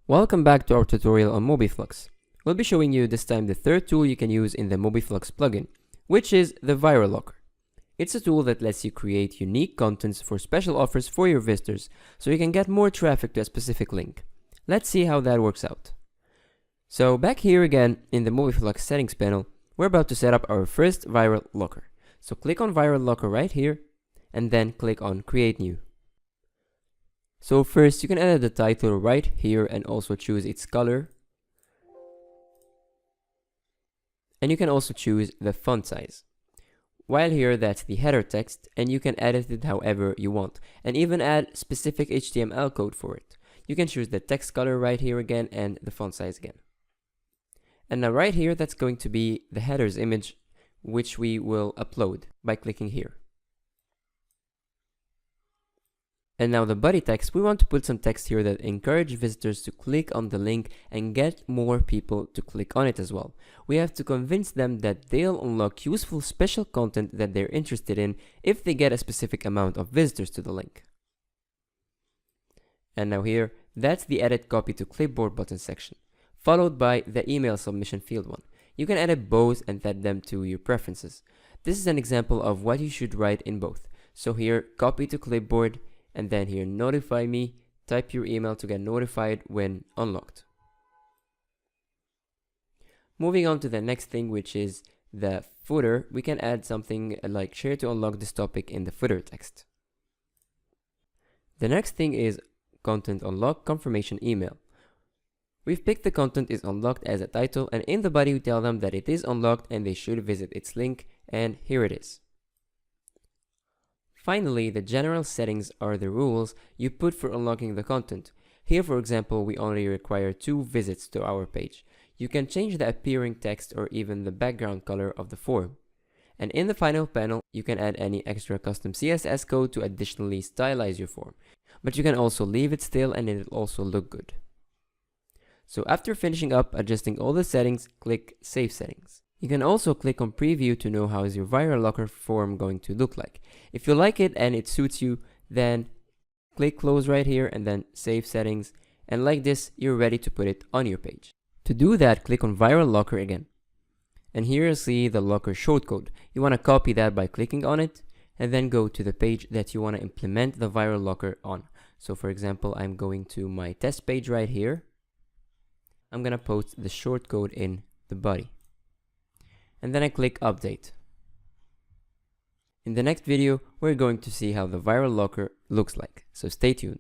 Welcome back to our tutorial on Mobiflux. We'll be showing you this time the third tool you can use in the Mobiflux plugin, which is the Viral Locker. It's a tool that lets you create unique contents for special offers for your visitors so you can get more traffic to a specific link. Let's see how that works out. So back here again in the Mobiflux Settings panel, we're about to set up our first Viral Locker. So click on Viral Locker right here and then click on Create New. So first you can edit the title right here and also choose its color. And you can also choose the font size. While here that's the header text and you can edit it however you want and even add specific HTML code for it. You can choose the text color right here again and the font size again. And now right here that's going to be the header's image which we will upload by clicking here. And now the body text, we want to put some text here that encourage visitors to click on the link and get more people to click on it as well. We have to convince them that they'll unlock useful special content that they're interested in if they get a specific amount of visitors to the link. And now here, that's the edit copy to clipboard button section, followed by the email submission field one. You can edit both and set them to your preferences. This is an example of what you should write in both. So here, copy to clipboard, and then here notify me, type your email to get notified when unlocked. Moving on to the next thing, which is the footer, we can add something like share to unlock this topic in the footer text. The next thing is content unlock confirmation email. We've picked the content is unlocked as a title, and in the body we tell them that it is unlocked and they should visit its link, and here it is. Finally, the general settings are the rules you put for unlocking the content. Here, for example, we only require 2 visits to our page. You can change the appearing text or even the background color of the form. And in the final panel, you can add any extra custom CSS code to additionally stylize your form. But you can also leave it still and it'll also look good. So after finishing up adjusting all the settings, click Save Settings. You can also click on preview to know how is your Viral Locker form going to look like. If you like it and it suits you, then click close right here and then save settings, and like this you're ready to put it on your page. To do that, click on Viral Locker again. And here you see the Locker shortcode. You want to copy that by clicking on it and then go to the page that you want to implement the Viral Locker on. So for example, I'm going to my test page right here. I'm going to post the shortcode in the body. And then I click update. In the next video, we're going to see how the Viral Locker looks like, so stay tuned.